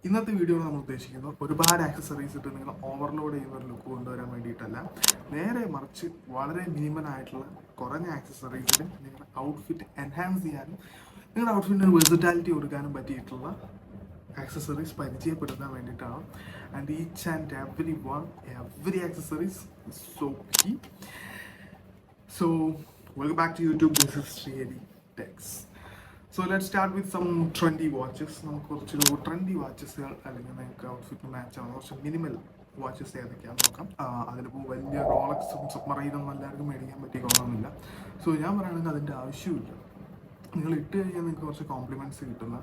ഇന്നത്തെ വീഡിയോയിൽ നമ്മൾ ഉദ്ദേശിക്കുന്നത് ഒരുപാട് ആക്സസറീസ് ഇട്ട് നിങ്ങൾ ഓവർലോഡ് ചെയ്യുന്ന ഒരു ലുക്ക് കൊണ്ടുവരാൻ വേണ്ടിയിട്ടല്ല, നേരെ മറിച്ച് വളരെ മിനിമൽ ആയിട്ടുള്ള കുറഞ്ഞ ആക്സസറീസിൽ നിങ്ങളുടെ ഔട്ട്ഫിറ്റ് എൻഹാൻസ് ചെയ്യാനും നിങ്ങളുടെ ഔട്ട്ഫിറ്റിന് ഒരു വെർസറ്റാലിറ്റി കൊടുക്കാനും പറ്റിയിട്ടുള്ള ആക്സസറീസ് പരിചയപ്പെടുത്താൻ വേണ്ടിയിട്ടാണ്. And each and every accessories so കീ. So welcome back to YouTube. This is Srihari techs. So let start with some trendy watches. നമുക്ക് കുറച്ചൊരു ട്രെൻഡി വാച്ചസുകൾ അല്ലെങ്കിൽ നിങ്ങൾക്ക് ഔട്ട്ഫിറ്റ് മാച്ച് ആവുന്ന കുറച്ച് മിനിമൽ വാച്ചസ് ഏതൊക്കെയാണെന്ന് നോക്കാം. അതിലിപ്പോൾ വലിയ റോളക്സും സബ്മറൈനൊന്നും എല്ലാവർക്കും മേടിക്കാൻ പറ്റിക്കൊള്ളണമെന്നില്ല. സോ ഞാൻ പറയുകയാണെങ്കിൽ അതിൻ്റെ ആവശ്യമില്ല. നിങ്ങൾ ഇട്ട് കഴിഞ്ഞാൽ നിങ്ങൾക്ക് കുറച്ച് കോംപ്ലിമെൻറ്റ്സ് കിട്ടുന്ന,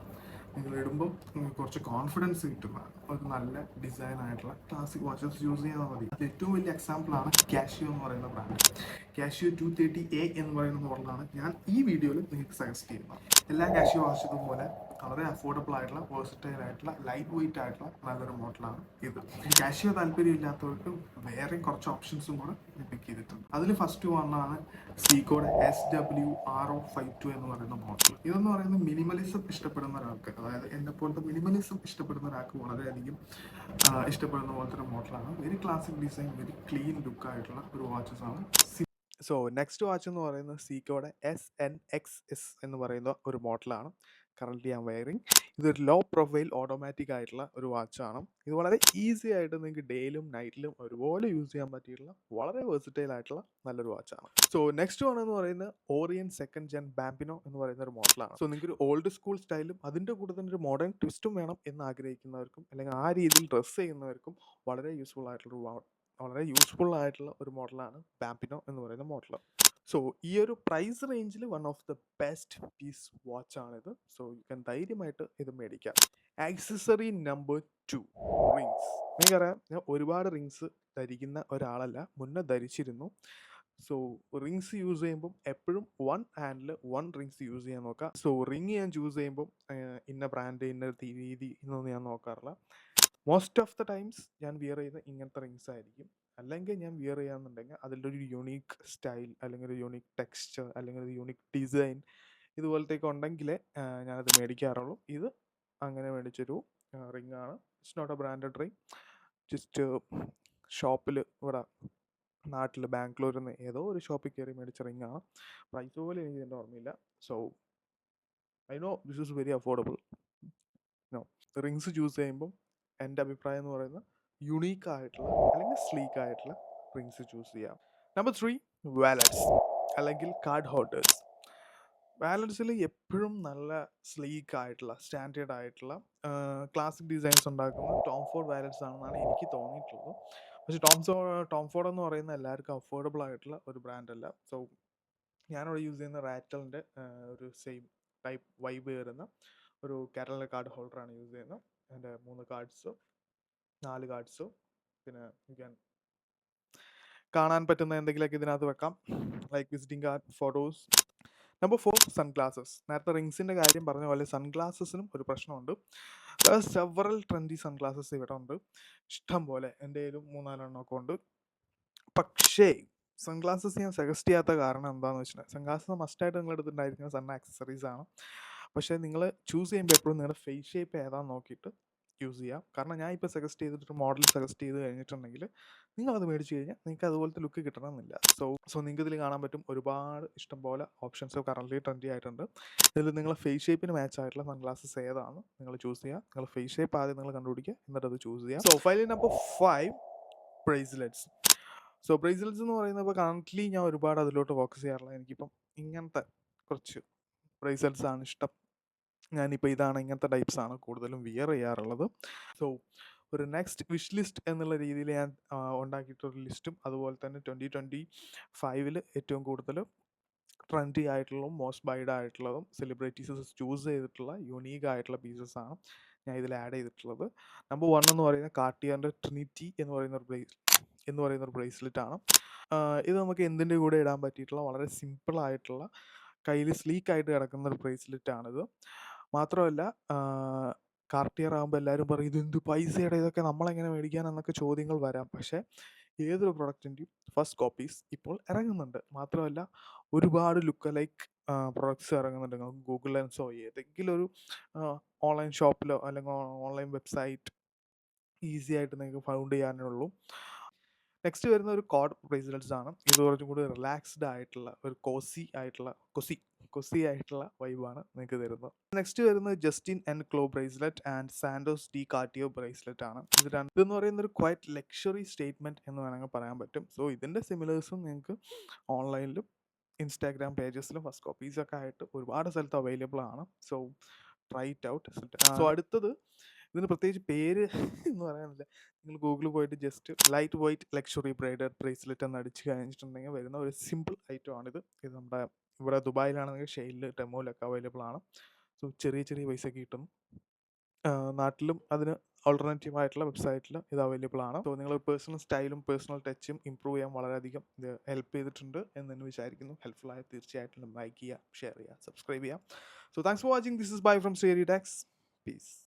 നിങ്ങൾ ഇടുമ്പോൾ നിങ്ങൾക്ക് കുറച്ച് കോൺഫിഡൻസ് കിട്ടുന്ന ഒരു നല്ല ഡിസൈൻ ആയിട്ടുള്ള ക്ലാസിക് വാച്ചസ് യൂസ് ചെയ്താൽ മതി. അത് ഏറ്റവും വലിയ എക്സാമ്പിളാണ് കാഷിയോ എന്ന് പറയുന്ന ബ്രാൻഡ്. കാഷിയോ 230A എന്ന് പറയുന്ന മോഡലാണ് ഞാൻ ഈ വീഡിയോയിൽ നിങ്ങൾക്ക് സജസ്റ്റ് ചെയ്യുന്നത്. എല്ലാ കാഷിയോ വാച്ചസും പോലെ വളരെ അഫോർഡബിൾ ആയിട്ടുള്ള, വേഴ്സറ്റൈൽ ആയിട്ടുള്ള, ലൈറ്റ് വെയിറ്റ് ആയിട്ടുള്ള നല്ലൊരു മോഡലാണ് ഇത്. കാഷിയോ താല്പര്യമില്ലാത്തവർക്ക് വേറെ കുറച്ച് ഓപ്ഷൻസും കൂടെ പിക്ക് ചെയ്തിട്ടുണ്ട്. അതിൽ ഫസ്റ്റ് വണ്ണാണ് സീക്കോയുടെ SW-R052 എന്ന് പറയുന്ന മോഡൽ. ഇതെന്ന് പറയുന്നത് മിനിമലിസം ഇഷ്ടപ്പെടുന്ന ഒരാൾക്ക്, അതായത് എന്നെ പോലത്തെ മിനിമലിസം ഇഷ്ടപ്പെടുന്ന ഒരാൾക്ക് വളരെയധികം ഇഷ്ടപ്പെടുന്ന പോലത്തെ ഒരു മോഡലാണ്. Very classic design, very clean look ആയിട്ടുള്ള ഒരു വാച്ചസ് ആണ്. സോ നെക്സ്റ്റ് വാച്ച് എന്ന് പറയുന്നത് സീക്കോയുടെ SNXS എന്ന് പറയുന്ന ഒരു മോഡലാണ് കറൻ്റ്ലി ഞാൻ വെയറിങ്. ഇതൊരു ലോ പ്രൊഫൈൽ ഓട്ടോമാറ്റിക് ആയിട്ടുള്ള ഒരു വാച്ചാണ്. ഇത് വളരെ ഈസി ആയിട്ട് നിങ്ങൾക്ക് ഡേയിലും നൈറ്റിലും ഒരുപോലെ യൂസ് ചെയ്യാൻ പറ്റിയിട്ടുള്ള വളരെ വെർസറ്റൈൽ ആയിട്ടുള്ള നല്ലൊരു വാച്ചാണ്. സോ നെക്സ്റ്റ് വൺ എന്ന് പറയുന്നത് ഓറിയൻ സെക്കൻഡ് ജെൻ ബാമ്പിനോ എന്ന് പറയുന്ന ഒരു മോഡലാണ്. സോ നിങ്ങൾക്ക് ഒരു ഓൾഡ് സ്കൂൾ സ്റ്റൈലും അതിൻ്റെ കൂടെ തന്നെ ഒരു മോഡേൺ ട്വിസ്റ്റും വേണം എന്ന് ആഗ്രഹിക്കുന്നവർക്കും അല്ലെങ്കിൽ ആ രീതിയിൽ ഡ്രസ്സ് ചെയ്യുന്നവർക്കും വളരെ യൂസ്ഫുൾ ആയിട്ടുള്ള ഒരു മോഡലാണ് ബാമ്പിനോ എന്ന് പറയുന്ന മോഡൽ. സോ ഈ ഒരു പ്രൈസ് റേഞ്ചിൽ one of the best piece watch ആണിത്. സോ യു ക്യാൻ ധൈര്യമായിട്ട് ഇത് മേടിക്കാം. Accessory number 2, rings. എനിക്കറിയാം, ഞാൻ ഒരുപാട് റിങ്സ് ധരിക്കുന്ന ഒരാളല്ല, മുന്നേ ധരിച്ചിരുന്നു. സോ റിങ്സ് യൂസ് ചെയ്യുമ്പം എപ്പോഴും one handle one rings use ചെയ്യാൻ നോക്കാം. സോ റിങ് ഞാൻ ചൂസ് ചെയ്യുമ്പം ഇന്ന ബ്രാൻഡ് ഇന്ന രീതി എന്നൊന്നും ഞാൻ നോക്കാറില്ല. മോസ്റ്റ് ഓഫ് ദ ടൈംസ് ഞാൻ വിയർ ചെയ്യുന്ന ഇങ്ങനത്തെ റിങ്സ് ആയിരിക്കും. അല്ലെങ്കിൽ ഞാൻ വിയർ ചെയ്യാന്നുണ്ടെങ്കിൽ അതിൻ്റെ ഒരു യുണീക്ക് സ്റ്റൈൽ അല്ലെങ്കിൽ ഒരു യുണീക്ക് ടെക്സ്ചർ അല്ലെങ്കിൽ ഒരു യുണീക്ക് ഡിസൈൻ ഇതുപോലത്തേക്ക് ഉണ്ടെങ്കിലേ ഞാനത് മേടിക്കാറുള്ളൂ. ഇത് അങ്ങനെ മേടിച്ചൊരു റിങ് ആണ്. It's not a branded ring, just ഷോപ്പിൽ ഇവിടെ നാട്ടിൽ ബാംഗ്ലൂരിൽ നിന്ന് ഏതോ ഒരു ഷോപ്പിൽ കയറി മേടിച്ച റിങ് ആണ്. പ്രൈസ് പോലും എനിക്ക് എൻ്റെ ഓർമ്മയില്ല. So I know this is very affordable. No, rings choose ചെയ്യുമ്പം എൻ്റെ അഭിപ്രായം എന്ന് പറയുന്നത് യുണീക്ക് ആയിട്ടുള്ള അല്ലെങ്കിൽ സ്ലീക്ക് ആയിട്ടുള്ള റിങ്സ് ചൂസ് ചെയ്യാം. നമ്പർ 3, വാലറ്റ്സ് അല്ലെങ്കിൽ കാർഡ് ഹോൾഡേഴ്സ്. വാലറ്റ്സിൽ എപ്പോഴും നല്ല സ്ലീക്ക് ആയിട്ടുള്ള, സ്റ്റാൻഡേർഡ് ആയിട്ടുള്ള, ക്ലാസിക് ഡിസൈൻസ് ഉണ്ടാക്കുന്ന ടോം ഫോർഡ് വാലറ്റ്സ് ആണെന്നാണ് എനിക്ക് തോന്നിയിട്ടുള്ളത്. പക്ഷേ ടോം ഫോർഡ് എന്ന് പറയുന്ന എല്ലാവർക്കും അഫോർഡബിൾ ആയിട്ടുള്ള ഒരു ബ്രാൻഡ് അല്ല. സോ ഞാനിവിടെ യൂസ് ചെയ്യുന്ന റാറ്റലിൻ്റെ ഒരു സെയിം ടൈപ്പ് വൈബ് വരുന്ന ഒരു കാറ്റലിൻ്റെ കാർഡ് ഹോൾഡറാണ് യൂസ് ചെയ്യുന്നത്. എൻ്റെ 3 കാർഡ്സോ 4 കാർഡ്സോ പിന്നെ ഞാൻ കാണാൻ പറ്റുന്ന എന്തെങ്കിലുമൊക്കെ ഇതിനകത്ത് വെക്കാം, like visiting card, photos. Number 4, sunglasses. നേരത്തെ റിങ്സിൻ്റെ കാര്യം പറഞ്ഞ പോലെ സൺഗ്ലാസസിനും ഒരു പ്രശ്നമുണ്ട്. സെവറൽ ട്രെൻഡി സൺഗ്ലാസസ് ഇവിടെ ഉണ്ട്, ഇഷ്ടം പോലെ. എൻ്റെ കയ്യിലും 3-4 എണ്ണമൊക്കെ ഉണ്ട്. പക്ഷേ സൺഗ്ലാസസ് ഞാൻ സജസ്റ്റ് ചെയ്യാത്ത കാരണം എന്താണെന്ന് വെച്ചിട്ടുണ്ടെങ്കിൽ, സൺഗ്ലാസസ് മസ്റ്റായിട്ട് നിങ്ങൾ എടുത്തിട്ടുണ്ടായിരിക്കുന്ന സൺ ആക്സസറീസ് ആണ്. പക്ഷേ നിങ്ങൾ ചൂസ് ചെയ്യുമ്പോൾ എപ്പോഴും നിങ്ങളുടെ ഫേസ് ഷേപ്പ് ഏതാണെന്ന് നോക്കിയിട്ട് യൂസ് ചെയ്യാം. കാരണം ഞാൻ ഇപ്പോൾ സജസ്റ്റ് ചെയ്തിട്ട് മോഡൽ സജസ്റ്റ് ചെയ്ത് കഴിഞ്ഞിട്ടുണ്ടെങ്കിൽ നിങ്ങളത് മേടിച്ച് കഴിഞ്ഞാൽ നിങ്ങൾക്ക് അതുപോലത്തെ ലുക്ക് കിട്ടണമെന്നില്ല. സോ നിങ്ങൾക്ക് ഇതിൽ കാണാൻ പറ്റും ഒരുപാട് ഇഷ്ടംപോലെ ഓപ്ഷൻസ് കറൻ്റ്ലി ട്രെൻഡി ആയിട്ടുണ്ട്. ഇതിൽ നിങ്ങളെ ഫേസ് ഷേപ്പിന് മാച്ച് ആയിട്ടുള്ള സൺഗ്ലാസസ് ഏതാണ് നിങ്ങൾ ചൂസ് ചെയ്യുക. നിങ്ങളുടെ ഫേസ് ഷേപ്പ് ആദ്യം നിങ്ങൾ കണ്ടുപിടിക്കുക, എന്നിട്ട് അത് ചൂസ് ചെയ്യുക. So final number 5, bracelets. So bracelets എന്ന് പറയുന്നത് കറൻ്റ്ലി ഞാൻ ഒരുപാട് അതിലോട്ട് ഫോക്കസ് ചെയ്യാറില്ല. എനിക്കിപ്പം ഇങ്ങനത്തെ കുറച്ച് ബ്രേസ്ലെറ്റ്സ് ആണ് ഇഷ്ടം. ഞാനിപ്പോൾ ഇങ്ങനത്തെ ടൈപ്സ് ആണ് കൂടുതലും വിയർ ചെയ്യാറുള്ളത്. സോ ഒരു നെക്സ്റ്റ് വിഷ് ലിസ്റ്റ് എന്നുള്ള രീതിയിൽ ഞാൻ ഉണ്ടാക്കിയിട്ടൊരു ലിസ്റ്റും അതുപോലെ തന്നെ 2025 ഏറ്റവും കൂടുതൽ ട്രെൻഡി ആയിട്ടുള്ളതും മോസ്റ്റ് ബൈഡ് ആയിട്ടുള്ളതും സെലിബ്രിറ്റീസ് ചൂസ് ചെയ്തിട്ടുള്ള യുണീക്ക് ആയിട്ടുള്ള പീസസ് ആണ് ഞാൻ ഇതിൽ ആഡ് ചെയ്തിട്ടുള്ളത്. നമ്പർ 1 എന്ന് പറയുന്നത് കാർട്ടിയറിൻ്റെ ട്രിനിറ്റി എന്ന് പറയുന്ന ഒരു ബ്രേസ്ലെറ്റ് ആണ്. ഇത് നമുക്ക് എന്തിൻ്റെ കൂടെ ഇടാൻ പറ്റിയിട്ടുള്ള വളരെ സിമ്പിൾ ആയിട്ടുള്ള, കയ്യിൽ സ്ലീക്ക് ആയിട്ട് കിടക്കുന്ന ഒരു ബ്രേസ്ലെറ്റ് ആണിത്. മാത്രമല്ല കാർട്ടിയർ ആകുമ്പോൾ എല്ലാവരും പറയും ഇതെന്ത് പൈസയുടെ, ഇതൊക്കെ നമ്മളെങ്ങനെ മേടിക്കാനെന്നൊക്കെ ചോദ്യങ്ങൾ വരാം. പക്ഷേ ഏതൊരു പ്രൊഡക്റ്റിൻ്റെയും ഫസ്റ്റ് കോപ്പീസ് ഇപ്പോൾ ഇറങ്ങുന്നുണ്ട്. മാത്രമല്ല ഒരുപാട് ലുക്ക് ലൈക്ക് പ്രൊഡക്ട്സ് ഇറങ്ങുന്നുണ്ടെങ്കിൽ ഗൂഗിൾ ലെൻസോ ഏതെങ്കിലും ഒരു ഓൺലൈൻ ഷോപ്പിലോ അല്ലെങ്കിൽ ഓൺലൈൻ വെബ്സൈറ്റ് ഈസി ആയിട്ട് നിങ്ങൾക്ക് ഫൗണ്ട് ചെയ്യാനുള്ളൂ. നെക്സ്റ്റ് വരുന്ന ഒരു കോഡ് ബ്രേസ്ലെറ്റ്സ് ആണ്. ഇത് കുറച്ചും കൂടി റിലാക്സ്ഡ് ആയിട്ടുള്ള ഒരു കൊസി ആയിട്ടുള്ള വൈബാണ് നിങ്ങൾക്ക് തരുന്നത്. നെക്സ്റ്റ് വരുന്നത് Juste un Clou bracelet and Santos de Cartier bracelet ആണ്. ഇതെന്ന് പറയുന്ന ഒരു ക്വൈറ്റ് ലക്ഷറി സ്റ്റേറ്റ്മെന്റ് എന്ന് വേണമെങ്കിൽ പറയാൻ പറ്റും. സോ ഇതിന്റെ സിമിലേഴ്സും നിങ്ങൾക്ക് ഓൺലൈനിലും ഇൻസ്റ്റാഗ്രാം പേജസിലും ഫസ്റ്റ് കോപ്പീസ് ഒക്കെ ആയിട്ട് ഒരുപാട് സ്ഥലത്ത് അവൈലബിൾ ആണ്. So try it out. So അടുത്തത്, ഇതിന് പ്രത്യേകിച്ച് പേര് എന്ന് പറയാനില്ല. നിങ്ങൾ ഗൂഗിളിൽ പോയിട്ട് just light weight luxury bridal bracelet എന്ന് അടിച്ച് കഴിഞ്ഞിട്ടുണ്ടെങ്കിൽ വരുന്ന ഒരു സിമ്പിൾ ഐറ്റം ആണിത്. ഇത് നമ്മുടെ ഇവിടെ ദുബായിലാണെങ്കിൽ ഷെയിലിൽ ടെമോയിലൊക്കെ അവൈലബിൾ ആണ്. സോ ചെറിയ ചെറിയ പൈസക്ക് കിട്ടും. നാട്ടിലും അതിന് ഓൾട്ടർനേറ്റീവ് ആയിട്ടുള്ള വെബ്സൈറ്റിൽ ഇത് അവൈലബിൾ ആണ്. സോ നിങ്ങൾ പേഴ്സണൽ സ്റ്റൈലും പേഴ്സണൽ ടച്ചും ഇമ്പ്രൂവ് ചെയ്യാൻ വളരെയധികം ഇത് ഹെൽപ്പ് ചെയ്തിട്ടുണ്ട് എന്ന് തന്നെ വിചാരിക്കുന്നു. ഹെൽപ്ഫുൾ ആയ തീർച്ചയായിട്ടും ലൈക്ക് ചെയ്യുക, ഷെയർ ചെയ്യുക, സബ്സ്ക്രൈബ് ചെയ്യുക. So thanks for watching. This is bye from Shri techs. Piece.